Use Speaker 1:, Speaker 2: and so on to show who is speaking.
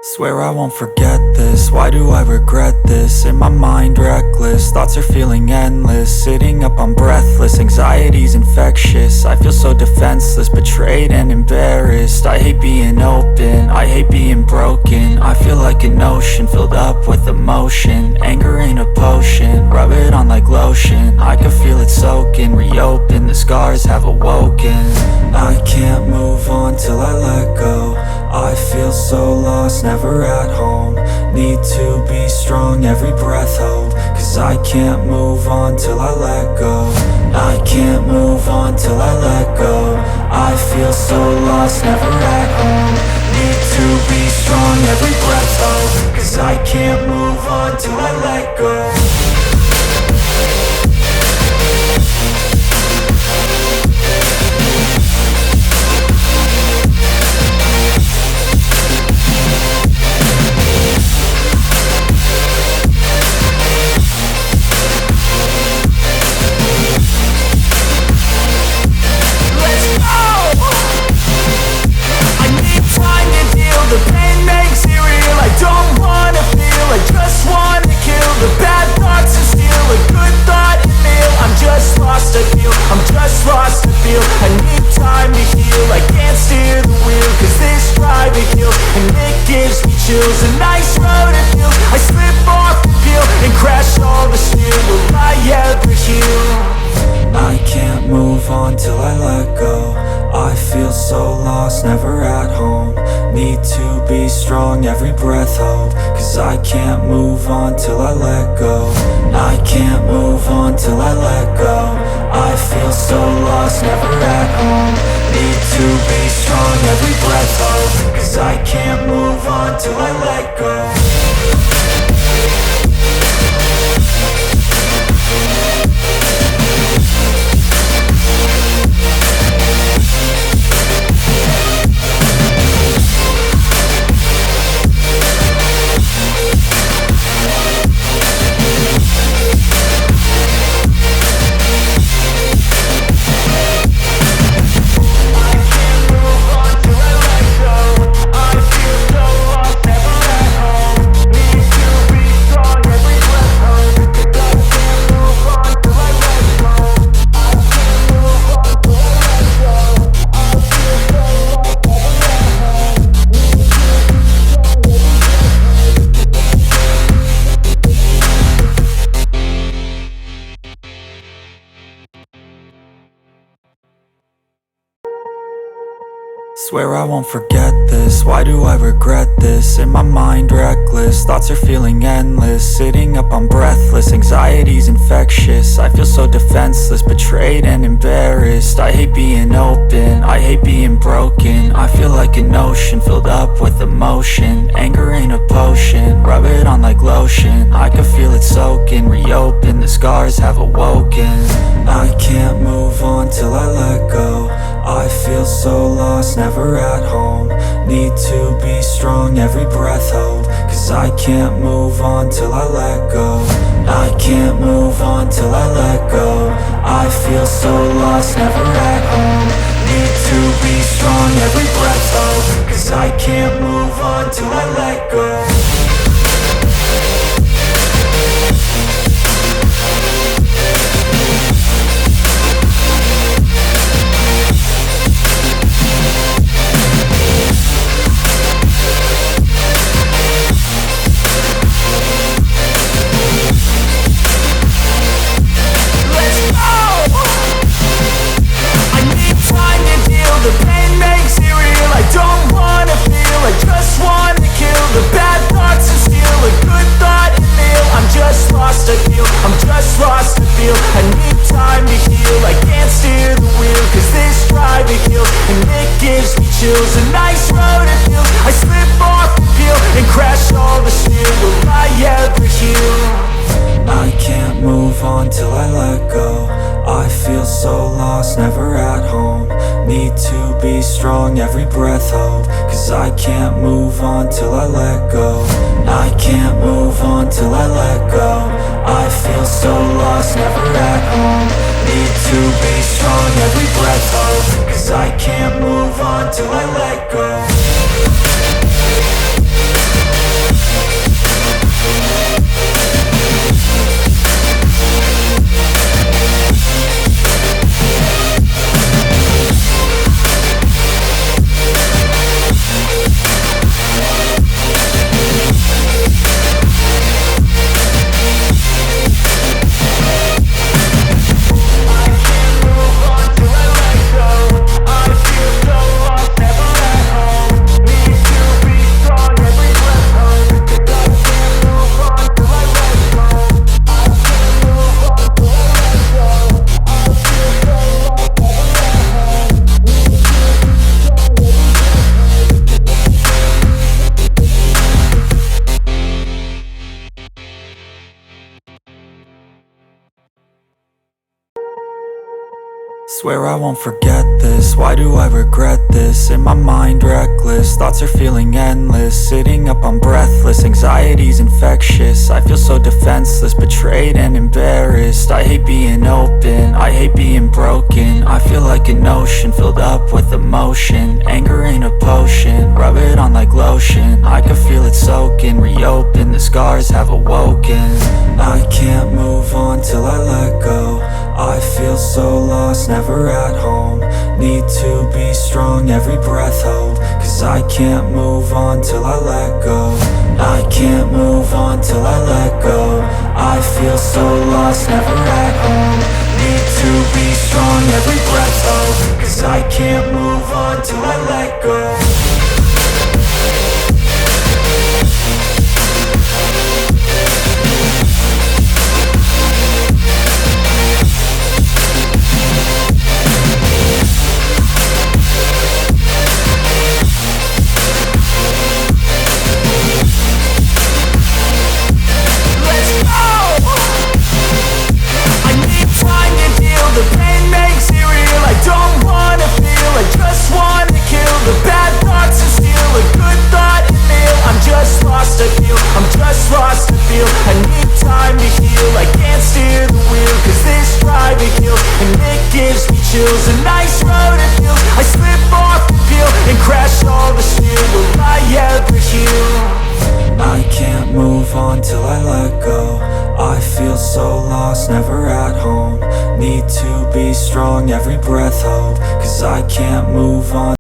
Speaker 1: Swear I won't forget this, why do I regret this? In my mind reckless, thoughts are feeling endless. Sitting up I'm breathless, anxiety's infectious. I feel so defenseless, betrayed and embarrassed. I hate being open, I hate being broken. I feel like an ocean filled up with emotion. Anger ain't a potion, rub it on like lotion. I can feel it soaking, reopen, the scars have awoken. I can't move on till I let go. I feel so lost, never at home. Need to be strong, every breath hold. Cause I can't move on till I let go. I can't move on till I let go. I feel so lost, never at home. Need to be strong, every breath hold. Cause I can't move on till I let go.
Speaker 2: The pain makes it real, I don't wanna feel, I just wanna kill the bad thoughts and steal a good thought and meal. I'm just lost, I feel, I'm just lost, I feel. I need time to heal, I can't steer the wheel. Cause this drive it kills, and it gives me chills. A nice road it feels, I slip off the peel and crash all the steel. Will I ever heal?
Speaker 1: I can't move on till I let go. I feel so lost, never at home. Need to be strong, every breath hold. Cause I can't move on till I let go. I can't move on till I let go. I feel so lost, never at home. Need to be strong, every breath hold. Cause I can't move on till I let go. Swear I won't forget this, why do I regret this? In my mind reckless, thoughts are feeling endless. Sitting up I'm breathless, anxiety's infectious. I feel so defenseless, betrayed and embarrassed. I hate being open, I hate being broken. I feel like an ocean filled up with emotion. Anger ain't a potion, rub it on like lotion. I can feel it soaking, reopen, the scars have awoken. I can't move on till I let go. I feel so lost, never at home. Need to be strong, every breath hold. Cause I can't move on till I let go. I can't move on till I let go. I feel so lost, never at home. Need to be strong, every breath hold. Cause I can't move on till I let go. I can't move on till I let go. I feel so lost, never at home. Need to be strong, every breath hold. Cause I can't move on till I let go. I can't move on till I let go. I feel so lost, never at home. Need to be strong, every breath hold. Cause I can't move on till I let go. I can't move on till I let go.
Speaker 2: The pain makes it real, I don't wanna feel, I just wanna kill the bad thoughts and steal a good thought and meal. I'm just lost, I feel, I'm just lost, I feel. I need time to heal, I can't steer the wheel. Cause this drive it kills, and it gives me chills. A nice road it feels, I slip off the peel and crash all the steel. Will I ever heal?
Speaker 1: I can't move on till I let go. I feel so lost, never at home. Need to be strong, every breath hold. Cause I can't move on till I let go. I can't move on till I let go. I feel so lost, never at home. Need to be strong, every breath hold. Cause I can't move on till I let go. Swear I won't forget this, why do I regret this? In my mind reckless, thoughts are feeling endless. Sitting up I'm breathless, anxiety's infectious. I feel so defenseless, betrayed and embarrassed. I hate being open, I hate being broken. I feel like an ocean filled up with emotion. Anger ain't a potion, rub it on like lotion. I can feel it soaking, reopen, the scars have awoken. I can't move on till I let go. I feel so lost, never at home. Need to be strong, every breath hold. Cause I can't move on till I let go. I can't move on till I let go. I feel so lost, never at home. Need to be strong, every breath hold. Cause I can't move on till I let go.
Speaker 2: The pain makes it real, I don't wanna feel, I just wanna kill the bad thoughts and steal a good thought and meal. I'm just lost, I feel, I'm just lost, I feel. I need time to heal, I can't steer the wheel. Cause this drive it kills, and it gives me chills. A nice road it feels, I slip off the peel and crash all the steel. Will I ever heal?
Speaker 1: I can't move on till I let go. I feel so lost, never at home. Need to be strong, every breath hold. Cause I can't move on